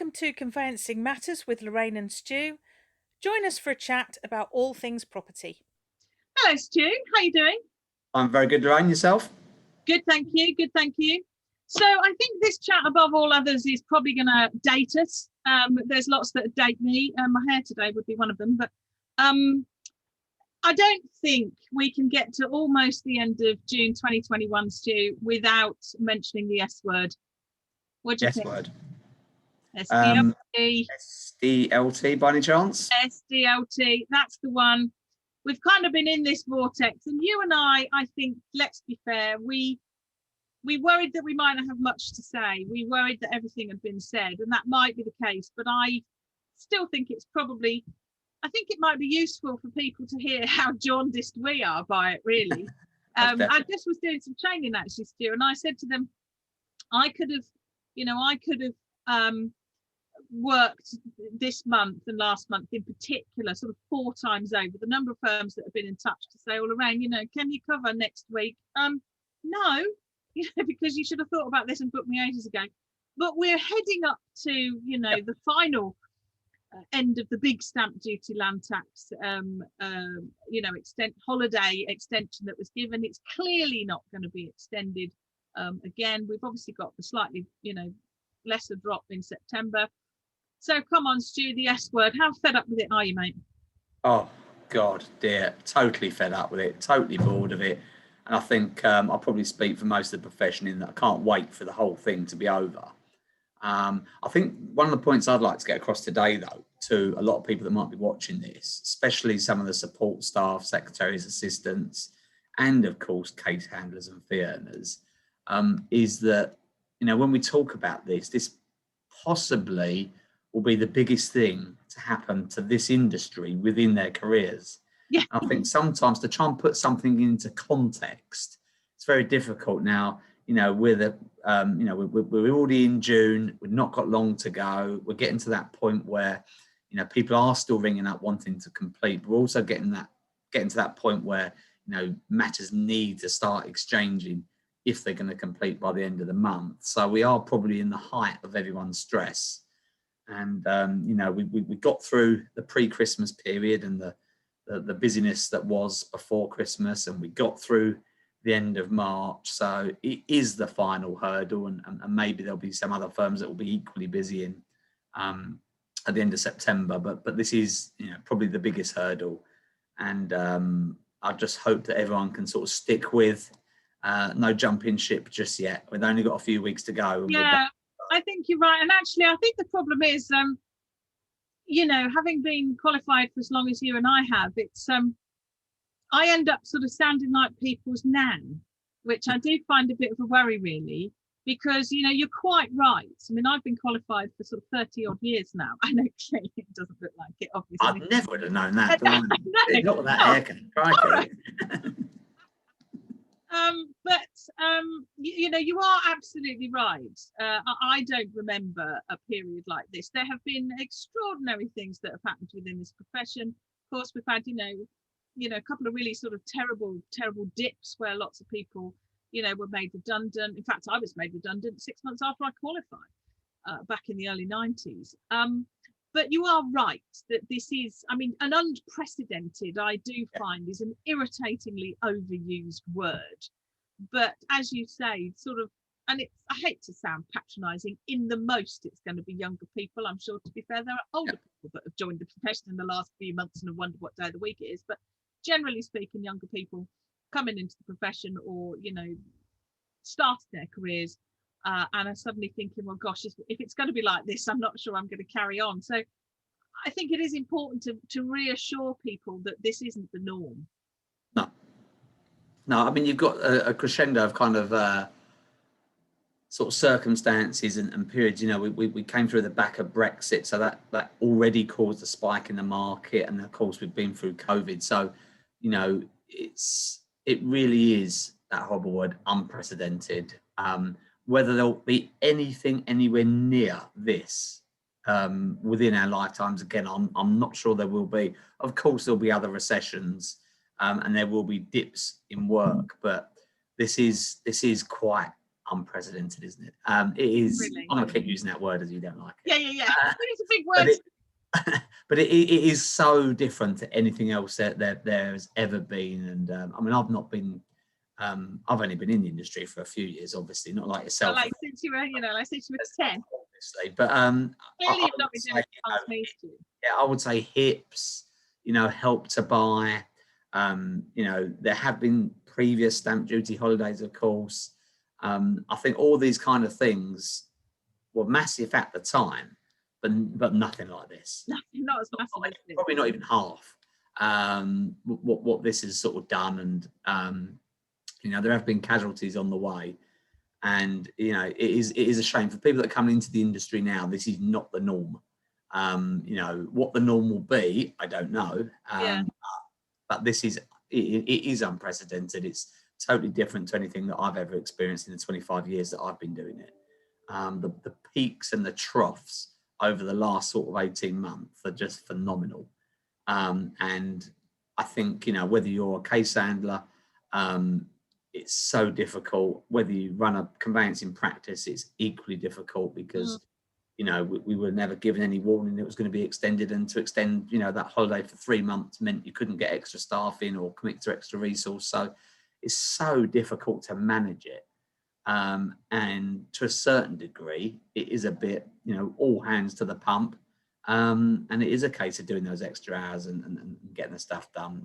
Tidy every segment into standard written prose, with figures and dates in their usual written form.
Welcome to Conveyancing Matters with Lorraine and Stu. Join us for a chat about all things property. Hello, Stu. How you doing? I'm very good, Lorraine. Yourself? Good, thank you. Good, thank you. So I think this chat, above all others, is probably going to date us. There's lots that date me. My hair today would be one of them. But I don't think we can get to almost the end of June 2021, Stu, without mentioning the S word. What do you think? Word. SDLT. SDLT by any chance? SDLT, that's the one. We've kind of been in this vortex, and you and I think, let's be fair, we worried that we might not have much to say. We worried that everything had been said, and that might be the case, but I still think it might be useful for people to hear how jaundiced we are by it, really. I just was doing some training actually, Stu, and I said to them, I could have worked this month and last month in particular sort of 4 times over. The number of firms that have been in touch to say, oh, Lorraine, can you cover next week? No, because you should have thought about this and booked me ages ago. But we're heading up to, the final end of the big stamp duty land tax, holiday extension that was given. It's clearly not going to be extended again. We've obviously got the slightly, lesser drop in September. So come on, Stu, the S word. How fed up with it are you, mate? Oh, God, dear. Totally fed up with it. Totally bored of it. And I think I'll probably speak for most of the profession in that I can't wait for the whole thing to be over. I think one of the points I'd like to get across today, though, to a lot of people that might be watching this, especially some of the support staff, secretaries, assistants, and, of course, case handlers and fee earners, is that, when we talk about this possibly will be the biggest thing to happen to this industry within their careers. Yeah. I think sometimes to try and put something into context, it's very difficult now. We're already in June. We've not got long to go. We're getting to that point where, people are still ringing up wanting to complete. We're also getting to that point where, matters need to start exchanging if they're going to complete by the end of the month. So we are probably in the height of everyone's stress. And, we got through the pre-Christmas period and the busyness that was before Christmas, and we got through the end of March. So it is the final hurdle, and maybe there'll be some other firms that will be equally busy at the end of September. But this is, probably the biggest hurdle. And I just hope that everyone can sort of stick with no jumping ship just yet. We've only got a few weeks to go. Yeah, I think you're right. And actually, I think the problem is, having been qualified for as long as you and I have, it's I end up sort of sounding like people's nan, which I do find a bit of a worry, really, because, you're quite right. I mean, I've been qualified for sort of 30 odd years now. I know clearly it doesn't look like it, obviously. I never would have known that. Not with that haircut. You are absolutely right. I don't remember a period like this. There have been extraordinary things that have happened within this profession. Of course, we've had, a couple of really sort of terrible dips where lots of people, were made redundant. In fact, I was made redundant 6 months after I qualified, back in the early 90s. But you are right that this is, an unprecedented, I do find, is an irritatingly overused word. But as you say, sort of, and I hate to sound patronising, in the most it's going to be younger people. I'm sure, to be fair, there are older people that have joined the profession in the last few months and have wondered what day of the week it is. But generally speaking, younger people coming into the profession or, starting their careers and are suddenly thinking, well, gosh, if it's going to be like this, I'm not sure I'm going to carry on. So I think it is important to reassure people that this isn't the norm. No, you've got a crescendo of kind of sort of circumstances and periods. We came through the back of Brexit, so that already caused a spike in the market, and of course we've been through COVID. So, it really is that horrible word, unprecedented. Whether there'll be anything anywhere near this within our lifetimes, again, I'm not sure there will be. Of course, there'll be other recessions. And there will be dips in work, but this is quite unprecedented, isn't it? It is. Really. I'm going to keep using that word as you don't like it. Yeah. It's a big But word. but it is so different to anything else that there has ever been. And I mean, I've not been. I've only been in the industry for a few years, obviously, not like yourself. Like since you were, like since you were 10. Obviously, but Clearly, you've not been doing it past me, Stu. yeah, I would say hips, Help to Buy. There have been previous stamp duty holidays, of course. I think all these kind of things were massive at the time, but nothing like this. Nothing, not as massive as this. Probably not even half what this has sort of done. And there have been casualties on the way, and it is a shame for people that are coming into the industry now. This is not the norm. What the norm will be, I don't know. But this is it is unprecedented. It's totally different to anything that I've ever experienced in the 25 years that I've been doing it. The peaks and the troughs over the last sort of 18 months are just phenomenal. And I think, whether you're a case handler, it's so difficult. Whether you run a conveyancing practice, it's equally difficult because, we were never given any warning it was going to be extended, and to extend, that holiday for 3 months meant you couldn't get extra staff in or commit to extra resource. So it's so difficult to manage it. And to a certain degree, it is a bit, all hands to the pump. And it is a case of doing those extra hours and getting the stuff done,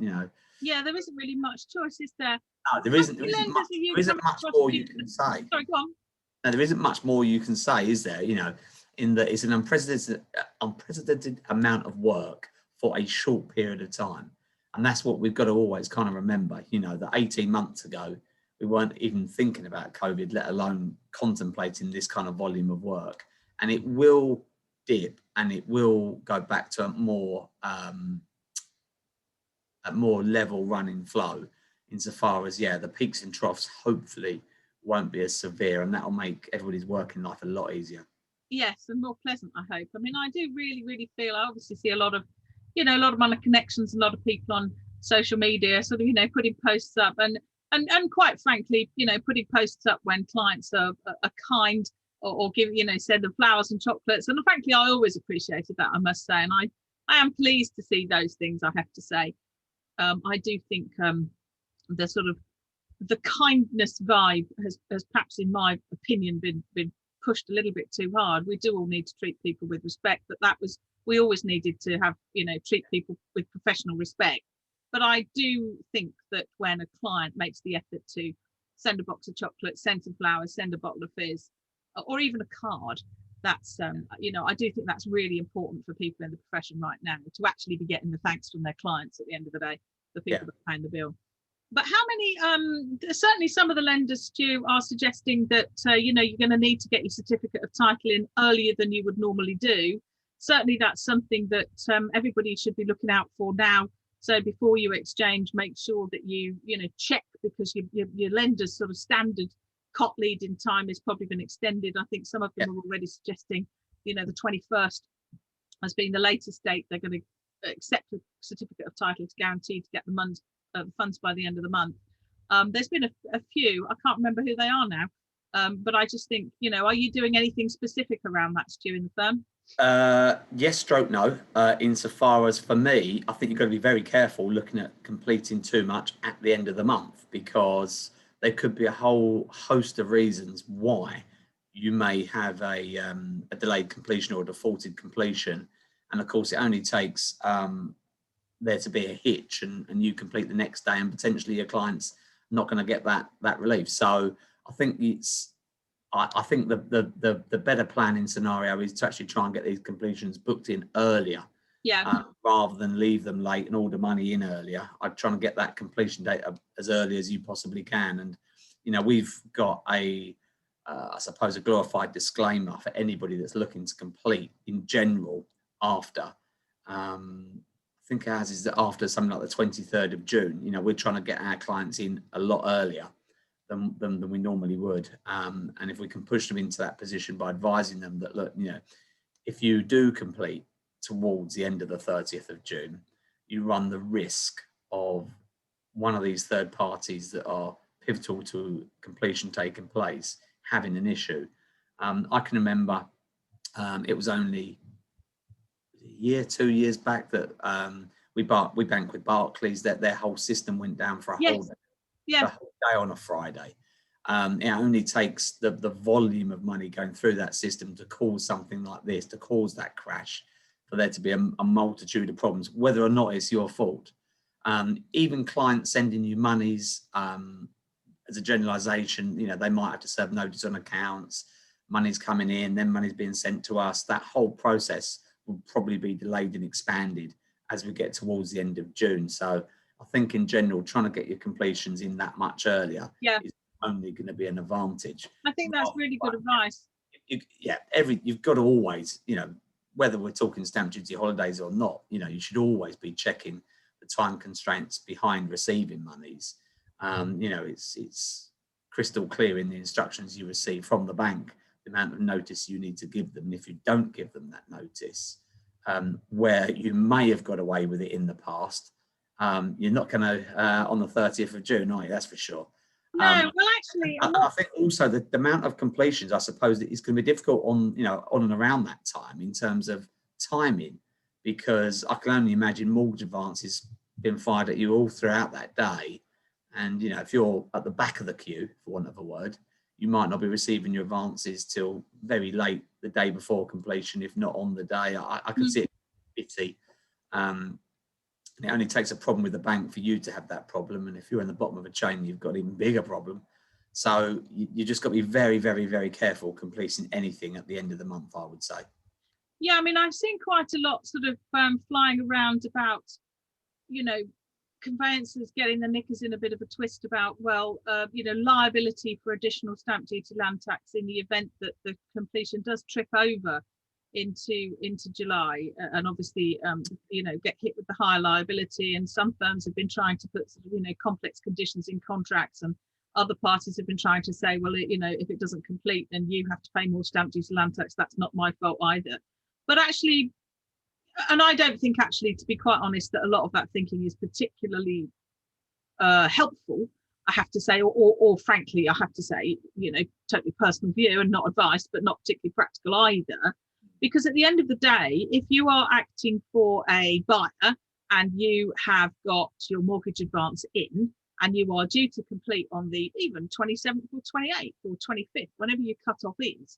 Yeah, there isn't really much choice, is there? No, there isn't much more you can say. Sorry, go on. No, there isn't much more you can say, is there? In that it's an unprecedented amount of work for a short period of time. And that's what we've got to always kind of remember, that 18 months ago, we weren't even thinking about COVID, let alone contemplating this kind of volume of work. And it will dip and it will go back to a more level running flow, insofar as, the peaks and troughs hopefully won't be as severe, and that'll make everybody's working life a lot easier. Yes, and more pleasant, I hope. I mean, I do really, really feel, I obviously see a lot of my connections, a lot of people on social media sort of, putting posts up and quite frankly, putting posts up when clients are kind or give, send them flowers and chocolates. And frankly, I always appreciated that, I must say. And I am pleased to see those things, I have to say. I do think the sort of the kindness vibe has perhaps, in my opinion, been pushed a little bit too hard. We do all need to treat people with respect, but we always needed to have, treat people with professional respect. But I do think that when a client makes the effort to send a box of chocolates, send some flowers, send a bottle of fizz, or even a card, that's, I do think that's really important for people in the profession right now, to actually be getting the thanks from their clients at the end of the day, the people that are paying the bill. But how many, certainly some of the lenders, Stu, are suggesting that, you're going to need to get your certificate of title in earlier than you would normally do. Certainly that's something that everybody should be looking out for now. So before you exchange, make sure that you check, because your lender's sort of standard COT lead-in time has probably been extended. I think some of them are already suggesting, the 21st has been the latest date they're going to accept a certificate of title to guarantee to get the funds by the end of the month. There's been a few, I can't remember who they are now, but I just think, are you doing anything specific around that, Stu, in the firm? Yes, stroke no. Insofar as, for me, I think you've got to be very careful looking at completing too much at the end of the month, because there could be a whole host of reasons why you may have a delayed completion or a defaulted completion. And of course, it only takes there to be a hitch, and you complete the next day, and potentially your client's not going to get that relief. So I think I think the better planning scenario is to actually try and get these completions booked in earlier, rather than leave them late and order money in earlier. I'd try and get that completion date as early as you possibly can. And we've got I suppose a glorified disclaimer for anybody that's looking to complete in general after. I think ours is that after something like the 23rd of June. We're trying to get our clients in a lot earlier than we normally would, and if we can push them into that position by advising them that, look, if you do complete towards the end of the 30th of June, you run the risk of one of these third parties that are pivotal to completion taking place having an issue. I can remember it was only a year, 2 years back that we banked with Barclays, that their whole system went down for a Yes. whole day, Yeah. a whole day on a Friday. It only takes the volume of money going through that system to cause something like this, to cause that crash, for there to be a multitude of problems, whether or not it's your fault. Even clients sending you monies, as a generalization, they might have to serve notice on accounts, money's coming in, then money's being sent to us. That whole process will probably be delayed and expanded as we get towards the end of June. So I think in general, trying to get your completions in that much earlier is only going to be an advantage. I think that's really good advice. You've got to always, whether we're talking stamp duty holidays or not, you should always be checking the time constraints behind receiving monies. It's crystal clear in the instructions you receive from the bank, the amount of notice you need to give them. And if you don't give them that notice, where you may have got away with it in the past, you're not going to on the 30th of June, are you? That's for sure. No, well, actually, I think also the amount of completions, I suppose, that is going to be difficult on and around that time in terms of timing, because I can only imagine mortgage advances being fired at you all throughout that day. And, if you're at the back of the queue, for want of a word, you might not be receiving your advances till very late the day before completion, if not on the day. I could see it pity. It only takes a problem with the bank for you to have that problem. And if you're in the bottom of a chain, you've got an even bigger problem. So you just got to be very, very, very careful completing anything at the end of the month, I would say. Yeah, I mean, I've seen quite a lot sort of flying around about, conveyancers getting the knickers in a bit of a twist about, liability for additional stamp duty land tax in the event that the completion does trip over into July, and obviously get hit with the higher liability. And some firms have been trying to put complex conditions in contracts, and other parties have been trying to say, well, if it doesn't complete, then you have to pay more stamp duty land tax. That's not my fault either. But actually, and I don't think, actually, to be quite honest, that a lot of that thinking is particularly helpful, I have to say, or frankly, I have to say, totally personal view and not advice, but not particularly practical either. Because at the end of the day, if you are acting for a buyer and you have got your mortgage advance in, and you are due to complete on the even 27th or 28th or 25th, whenever your cut-off is,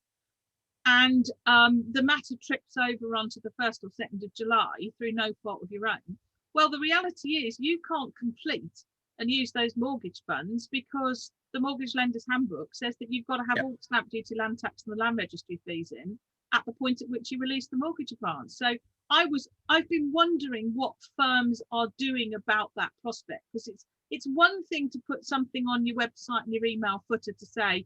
and the matter trips over onto the 1st or 2nd of July through no fault of your own, well, the reality is you can't complete and use those mortgage funds, because the Mortgage Lenders Handbook says that you've got to have all stamp duty, land tax and the land registry fees in at the point at which you release the mortgage advance. So I've been wondering what firms are doing about that prospect, because it's one thing to put something on your website and your email footer to say,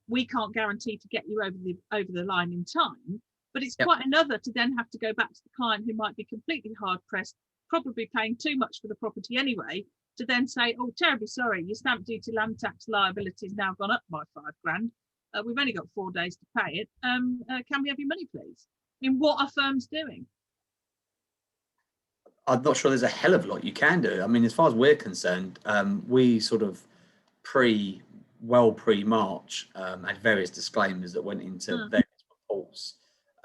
we can't guarantee to get you over the line in time, but it's quite another to then have to go back to the client, who might be completely hard pressed, probably paying too much for the property anyway, to then say, oh, terribly sorry, your stamp duty land tax liability has now gone up by £5,000. We've only got 4 days to pay it. Can we have your money, please? I mean, what are firms doing? I'm not sure there's a hell of a lot you can do. I mean, as far as we're concerned, we sort of pre-March had various disclaimers that went into various reports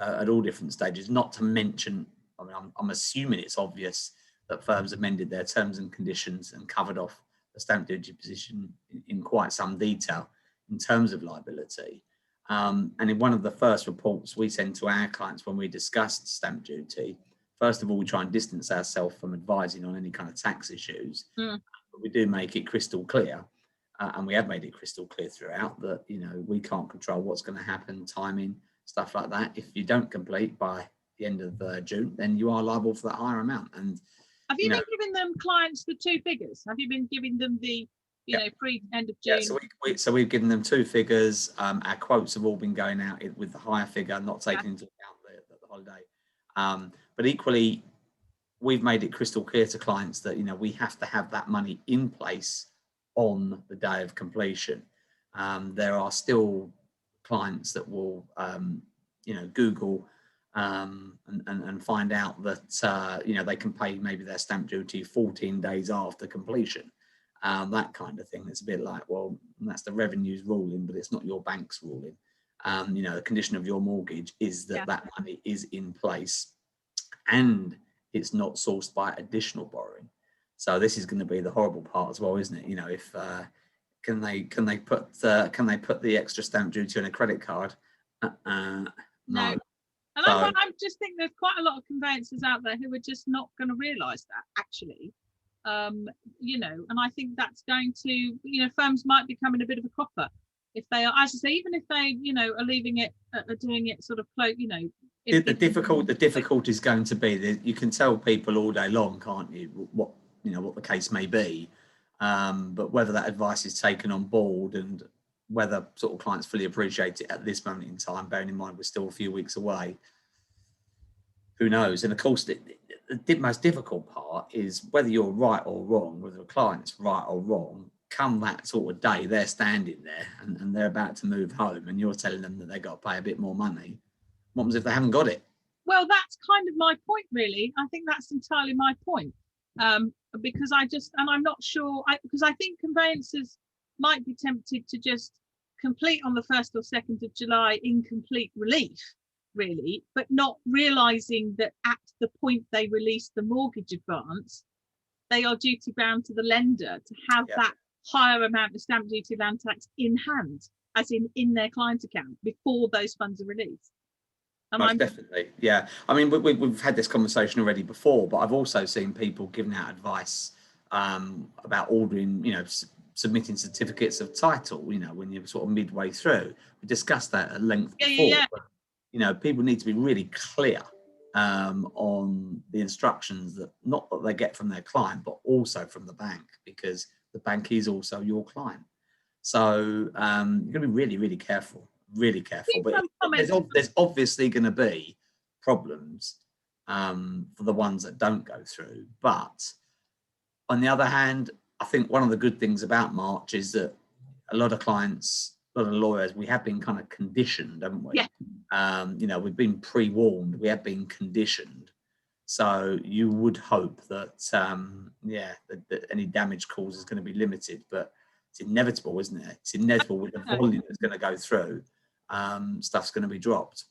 at all different stages, not to mention, I mean, I'm assuming it's obvious that firms amended their terms and conditions and covered off the stamp duty position in quite some detail in terms of liability. And in one of the first reports we send to our clients when we discussed stamp duty, first of all, we try and distance ourselves from advising on any kind of tax issues. But we do make it crystal clear, and we have made it crystal clear throughout, that we can't control what's going to happen, timing, stuff like that. If you don't complete by the end of June, then you are liable for that higher amount. And have you been giving them clients the two figures? Have you been giving them the pre-end of June? Yeah, so we've given them two figures. Our quotes have all been going out with the higher figure, not taking into account the holiday. But equally, we've made it crystal clear to clients that we have to have that money in place on the day of completion. There are still clients that will Google and find out that they can pay maybe their stamp duty 14 days after completion. that kind of thing. It's a bit like, well, that's the revenue's ruling, but it's not your bank's ruling. You know, the condition of your mortgage is that that money is in place and it's not sourced by additional borrowing. So this is going to be the horrible part as well, isn't it? You know, if can they put the extra stamp duty on a credit card? No. And So, I just think there's quite a lot of conveyancers out there who are just not going to realise that, actually. You know, and I think that's going to, you know, firms might become in a bit of a cropper if they are, as I say, even if they, you know, are leaving it, are doing it sort of close, you know. The difficulty is going to be that you can tell people all day long, can't you, what the case may be, but whether that advice is taken on board and whether sort of clients fully appreciate it at this moment in time, bearing in mind we're still a few weeks away, who knows? And of course, the most difficult part is whether you're right or wrong, whether a client's right or wrong. Come that sort of day, they're standing there and they're about to move home, and you're telling them that they've got to pay a bit more money. What happens if they haven't got it? Well, that's kind of my point, really. I think that's entirely my point, because I'm not sure, because I think conveyancers might be tempted to just complete on the 1st or 2nd of July in complete relief, really, but not realising that at the point they release the mortgage advance, they are duty bound to the lender to have that higher amount of stamp duty land tax in hand, as in their client account, before those funds are released. Most definitely, yeah. I mean, we've had this conversation already before, but I've also seen people giving out advice about ordering, you know, submitting certificates of title, you know, when you're sort of midway through. We discussed that at length before. But, you know, people need to be really clear on the instructions that not that they get from their client, but also from the bank, because the bank is also your client. So you're going to be really, really careful. Really careful, but there's obviously going to be problems for the ones that don't go through. But on the other hand, I think one of the good things about March is that a lot of clients, a lot of lawyers, we have been kind of conditioned, haven't we? Yeah. You know, we've been pre-warned, we have been conditioned. So you would hope that, that any damage caused is going to be limited, but it's inevitable, isn't it? It's inevitable with the volume that's going to go through. Stuff's going to be dropped.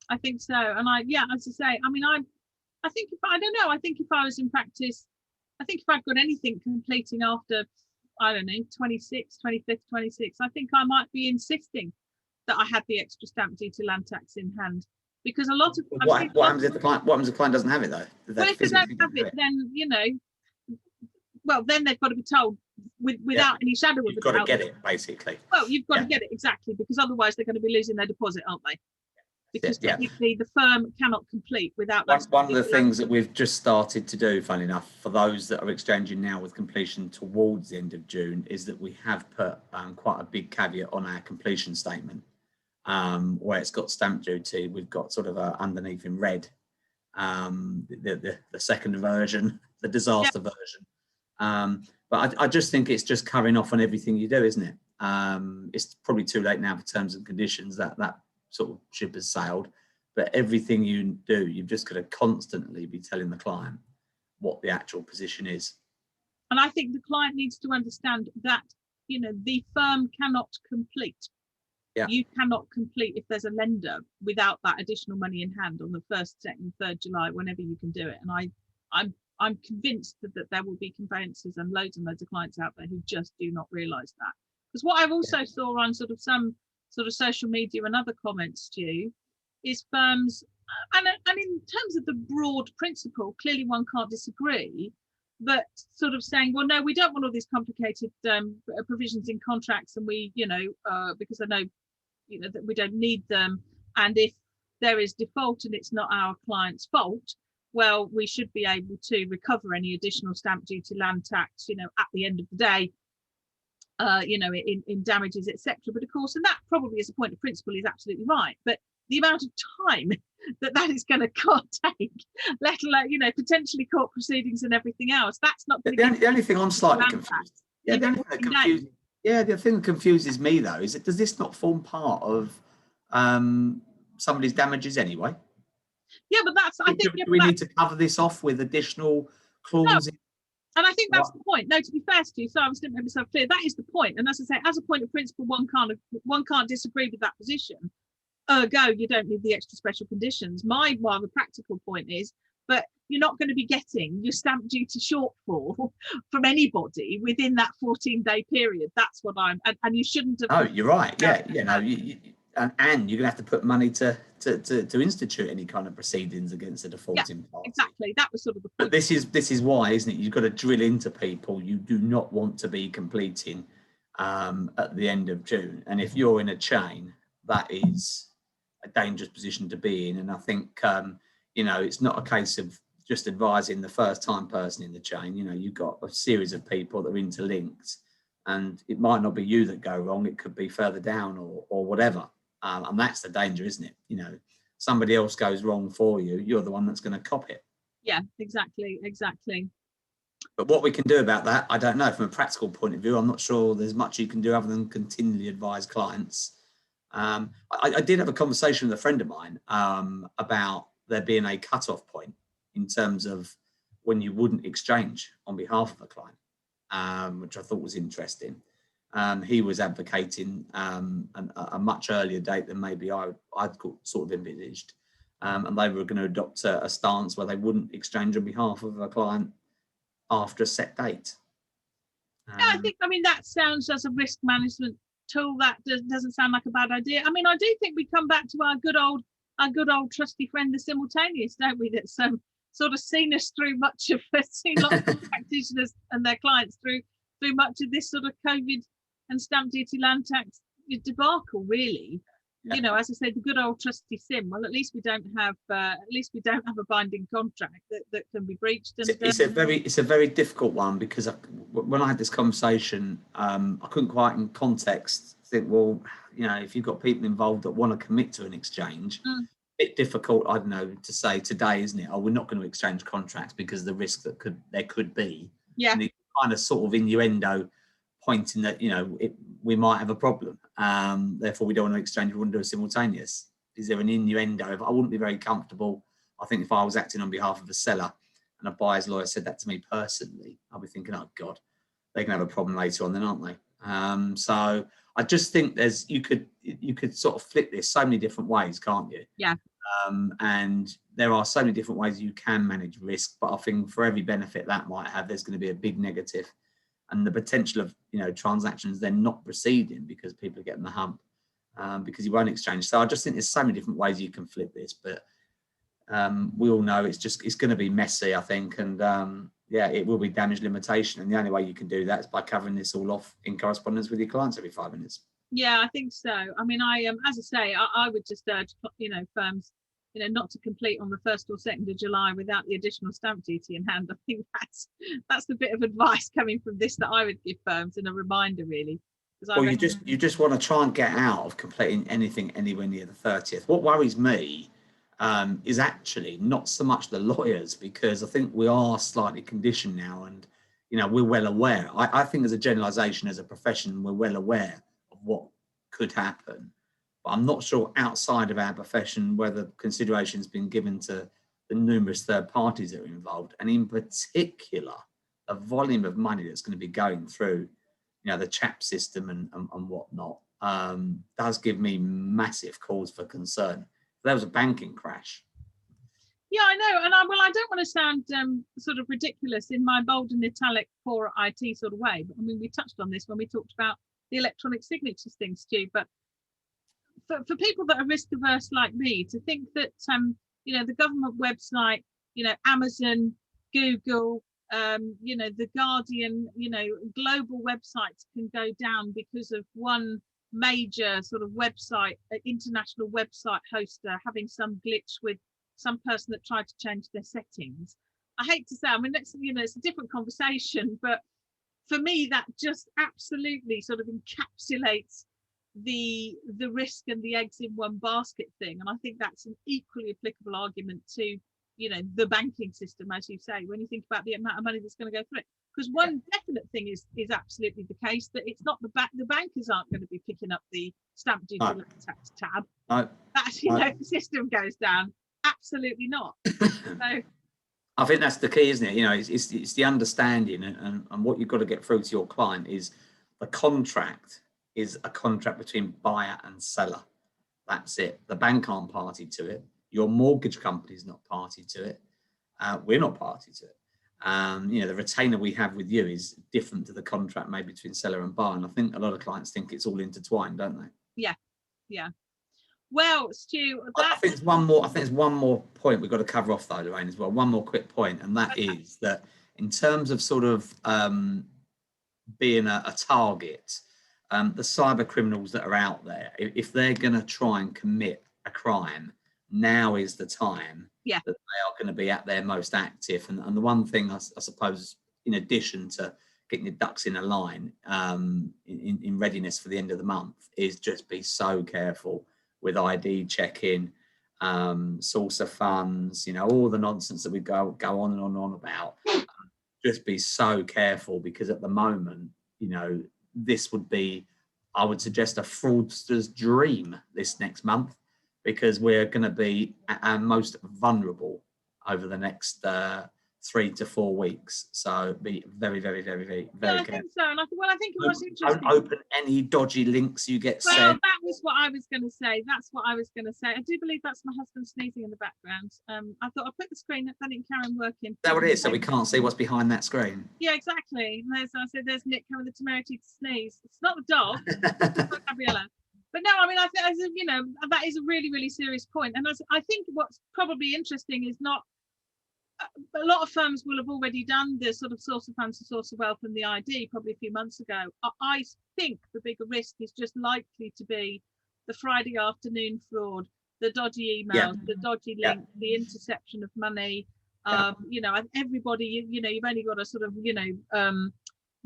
I think so, and as I say, I mean, I think if I was in practice, I think if I'd got anything completing after, I don't know, 25th, 26th, I think I might be insisting that I had the extra stamp duty land tax in hand, because a lot of what happens if the client doesn't have it though? Well, if they don't have it, then you know, well, then they've got to be told without any shadow of a doubt. You've got to get it, basically. Well, you've got to get it, exactly, because otherwise they're going to be losing their deposit, aren't they? Because technically the firm cannot complete without that. One of the things that we've just started to do, funny enough, for those that are exchanging now with completion towards the end of June, is that we have put quite a big caveat on our completion statement, where it's got stamp duty. We've got sort of underneath in red, the second version, the disaster version. But I just think it's just covering off on everything you do, isn't it? It's probably too late now for terms and conditions. That sort of ship has sailed. But everything you do, you've just got to constantly be telling the client what the actual position is. And I think the client needs to understand that, you know, the firm cannot complete. Yeah. You cannot complete if there's a lender without that additional money in hand on the 1st, 2nd, 3rd July, whenever you can do it. And I'm convinced that there will be conveyancers and loads of clients out there who just do not realise that. Because what I've also saw on sort of some sort of social media and other comments, Stu, is firms, and in terms of the broad principle, clearly one can't disagree, but sort of saying, well, no, we don't want all these complicated provisions in contracts, and we, you know, because I know, you know, that we don't need them, and if there is default and it's not our client's fault, well, we should be able to recover any additional stamp duty, land tax, you know, at the end of the day, you know, in damages, etc. But of course, and that probably as a point of principle is absolutely right. But the amount of time that is going to take, let alone, you know, potentially court proceedings and everything else, that's not going to. The only thing I'm slightly confused. Yeah, the other thing that confuses me though is that does this not form part of somebody's damages anyway? Yeah, but that's. I think we need to cover this off with additional clauses. And I think that's the point. No, to be fair, Stu, so I was going to make myself clear. That is the point. And as I say, as a point of principle, one can't disagree with that position. Ergo, you don't need the extra special conditions. My rather practical point is, but you're not going to be getting your stamp duty shortfall from anybody within that 14-day period. That's what and you shouldn't have. Oh, you're right. Yeah. No, and you're going to have to put money to institute any kind of proceedings against a defaulting party. Exactly. That was sort of the point. But this is why, isn't it? You've got to drill into people. You do not want to be completing at the end of June. And if you're in a chain, that is a dangerous position to be in. And I think, it's not a case of just advising the first time person in the chain. You've got a series of people that are interlinked, and it might not be you that go wrong. It could be further down or whatever. And that's the danger, isn't it? Somebody else goes wrong for you. You're the one that's going to cop it. Yeah, exactly. But what we can do about that, I don't know. From a practical point of view, I'm not sure there's much you can do other than continually advise clients. I did have a conversation with a friend of mine about there being a cut-off point in terms of when you wouldn't exchange on behalf of a client, which I thought was interesting. He was advocating a much earlier date than maybe I'd sort of envisaged. And they were going to adopt a stance where they wouldn't exchange on behalf of a client after a set date. I mean, that sounds as a risk management tool. That doesn't sound like a bad idea. I mean, I do think we come back to our good old trusty friend, the simultaneous, don't we? That's sort of seen us through much of seen lots of practitioners and their clients through much of this sort of COVID and stamp duty land tax debacle, really. Yeah. As I say, the good old trusty sim. Well, at least we don't have a binding contract that can be breached. And it's a very difficult one, because when I had this conversation, I couldn't quite in context think, well, if you've got people involved that want to commit to an exchange, a bit difficult, I don't know, to say today, isn't it? Oh, we're not going to exchange contracts because of the risk that there could be. Yeah. And the kind of sort of innuendo pointing that we might have a problem, therefore we don't want to exchange, we want to do a simultaneous. Is there an innuendo? I wouldn't be very comfortable. I think if I was acting on behalf of a seller and a buyer's lawyer said that to me personally, I'd be thinking, oh God, they can have a problem later on then, aren't they? So I just think you could sort of flip this so many different ways, can't you? Yeah. And there are so many different ways you can manage risk, but I think for every benefit that might have, there's going to be a big negative. And the potential of transactions then not proceeding because people are getting the hump because you won't exchange. So I just think there's so many different ways you can flip this, but we all know it's going to be messy, I think, and it will be damage limitation, and the only way you can do that is by covering this all off in correspondence with your clients every 5 minutes. Yeah, I think so. I mean, as I say, I would just urge firms not to complete on the 1st or 2nd of July without the additional stamp duty in hand. I think that's the bit of advice coming from this that I would give firms, and a reminder, really. Well, you just want to try and get out of completing anything anywhere near the 30th. What worries me is actually not so much the lawyers, because I think we are slightly conditioned now, and we're well aware. I think as a generalisation, as a profession, we're well aware of what could happen. I'm not sure outside of our profession whether consideration has been given to the numerous third parties that are involved, and in particular, a volume of money that's going to be going through, the CHAP system and whatnot, does give me massive cause for concern. There was a banking crash. Yeah, I know, and I don't want to sound sort of ridiculous in my bold and italic poor IT sort of way, but I mean, we touched on this when we talked about the electronic signatures thing, Stu, but for people that are risk averse like me, to think that the government website, Amazon, Google, the Guardian, global websites can go down because of one major sort of website, international website hoster having some glitch with some person that tried to change their settings. I hate to say, I mean, it's a different conversation, but for me, that just absolutely sort of encapsulates the risk and the eggs in one basket thing. And I think that's an equally applicable argument to the banking system, as you say, when you think about the amount of money that's going to go through it. Because one definite thing is absolutely the case, that it's not the bankers aren't going to be picking up the stamp duty tax tab. That the system goes down, absolutely not. So I think that's the key, isn't it? It's the understanding, and what you've got to get through to your client is the contract is a contract between buyer and seller. That's it. The bank aren't party to it. Your mortgage company is not party to it. We're not party to it. The retainer we have with you is different to the contract made between seller and buyer. And I think a lot of clients think it's all intertwined, don't they? Yeah. Well, Stu, I think there's one more point we've got to cover off though, Lorraine, as well. One more quick point, and that is that in terms of sort of being a target, the cyber criminals that are out there, if they're going to try and commit a crime, now is the time that they are going to be at their most active. And the one thing I suppose, in addition to getting your ducks in a line in readiness for the end of the month, is just be so careful with ID checking, source of funds, all the nonsense that we go on and on about. Just be so careful, because at the moment, this would be, I would suggest, a fraudster's dream this next month, because we're going to be at our most vulnerable over the next 3 to 4 weeks. So be very, very, very, very, very careful. I think so. And I think it was interesting. Don't open any dodgy links you get sent. Well, that was what I was going to say. That's what I was going to say. I do believe that's my husband sneezing in the background. I thought I'll put the screen up, then it can carry on working. Is that what it is? So we can't see what's behind that screen? Yeah, exactly. I said, there's Nick having the temerity to sneeze. It's not the dog. It's not Gabriella. But no, I mean, I think, that is a really, really serious point. And I think what's probably interesting is not, a lot of firms will have already done the sort of source of funds and source of wealth and the ID probably a few months ago. I think the bigger risk is just likely to be the Friday afternoon fraud, the dodgy emails, the dodgy link, the interception of money. Everybody, you've only got to sort of,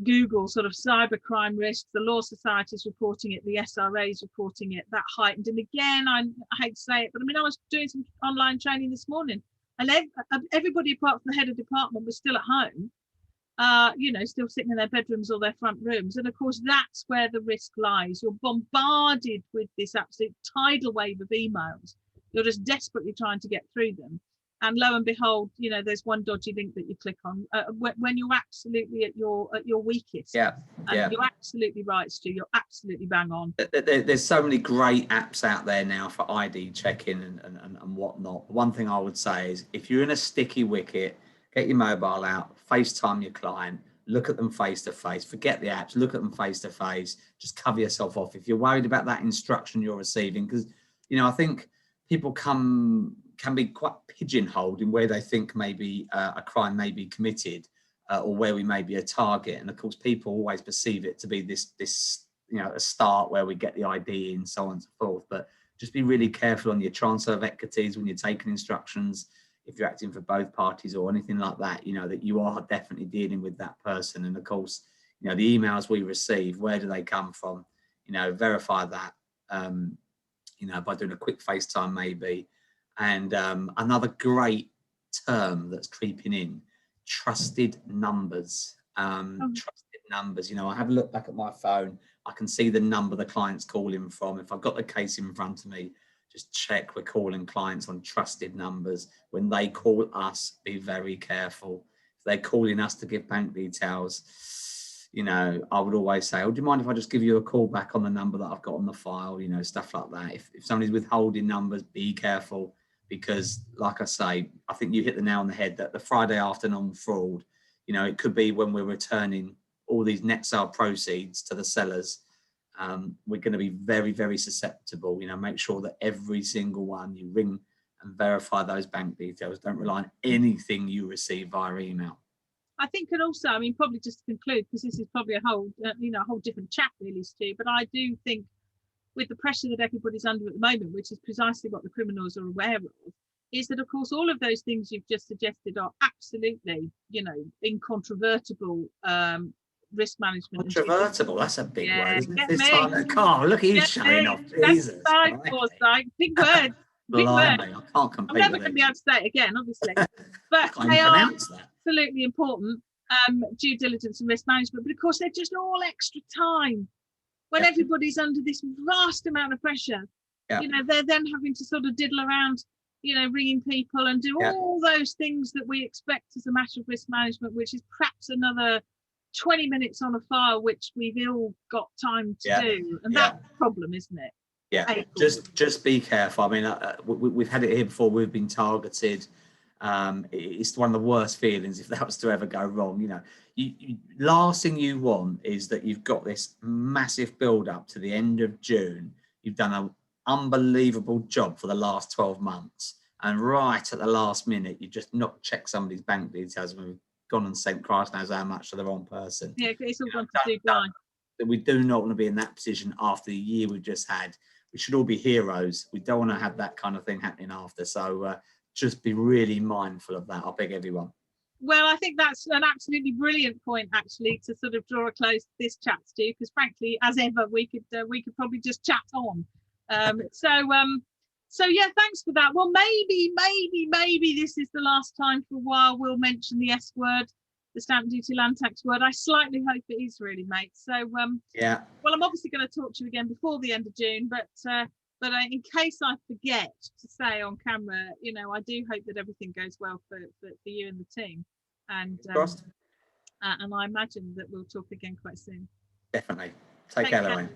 Google sort of cybercrime risks. The Law Society's reporting it, the SRA's reporting it, that heightened. And again, I hate to say it, but I mean, I was doing some online training this morning, and everybody apart from the head of department was still at home, still sitting in their bedrooms or their front rooms. And of course, that's where the risk lies. You're bombarded with this absolute tidal wave of emails. You're just desperately trying to get through them. And lo and behold, there's one dodgy link that you click on when you're absolutely at your weakest. You're absolutely right, Stu. You're absolutely bang on. There's so many great apps out there now for ID checking and whatnot. One thing I would say is, if you're in a sticky wicket, get your mobile out, FaceTime your client, look at them face to face. Forget the apps, look at them face to face. Just cover yourself off if you're worried about that instruction you're receiving, because I think people can be quite pigeonholed in where they think maybe a crime may be committed, or where we may be a target. And of course, people always perceive it to be this a start where we get the ID and so on and so forth. But just be really careful on your transfer of equities when you're taking instructions, if you're acting for both parties or anything like that, that you are definitely dealing with that person. And of course, the emails we receive, where do they come from? Verify that, by doing a quick FaceTime maybe. And another great term that's creeping in, trusted numbers. Trusted numbers. I have a look back at my phone. I can see the number the client's calling from. If I've got the case in front of me, just check we're calling clients on trusted numbers. When they call us, be very careful. If they're calling us to give bank details, I would always say, do you mind if I just give you a call back on the number that I've got on the file? Stuff like that. If somebody's withholding numbers, be careful. Because like I say, I think you hit the nail on the head that the Friday afternoon fraud, it could be when we're returning all these net sale proceeds to the sellers. We're going to be very, very susceptible. Make sure that every single one you ring and verify those bank details. Don't rely on anything you receive via email. I think, and also, probably just to conclude, because this is probably a whole different chat really, Stu, but I do think, with the pressure that everybody's under at the moment, which is precisely what the criminals are aware of, is that, of course, all of those things you've just suggested are absolutely, incontrovertible risk management. Controvertible, that's a big word, isn't it? This time, come on, look at you showing off. Jesus. Big word. Big word. I can't compete. I'm never going to be able to say it again, obviously. But they are absolutely important, due diligence and risk management. But of course, they're just all extra time. When everybody's under this vast amount of pressure, they're then having to sort of diddle around you know, ringing people and do Yeah. all those things that we expect as a matter of risk management, which is perhaps another 20 minutes on a file, which we've all got time to do. And Yeah. that's the problem, isn't it? Yeah, just be careful. I mean, we've had it here before. We've been targeted. It's one of the worst feelings if that was to ever go wrong. You know, last thing you want is that you've got this massive build up to the end of June. You've done an unbelievable job for the last 12 months, and right at the last minute, you just not check somebody's bank details and we've gone and sent Christ knows how much to the wrong person. Yeah, it's all gone to Dubai. We do not want to be in that position after the year we've just had. We should all be heroes. We don't want to have that kind of thing happening after. So just be really mindful of that. I'll beg everyone. Well, I think that's an absolutely brilliant point, actually, to sort of draw a close to this chat, Stu, because frankly, as ever, we could probably just chat on. So yeah, thanks for that. Well, maybe this is the last time for a while we'll mention the S word, the stamp duty land tax word. I slightly hope it is really, mate. So yeah. Well, I'm obviously going to talk to you again before the end of June, but in case I forget to say on camera, you know, I do hope that everything goes well for you and the team, and I imagine that we'll talk again quite soon. Definitely. Take care, Lorraine.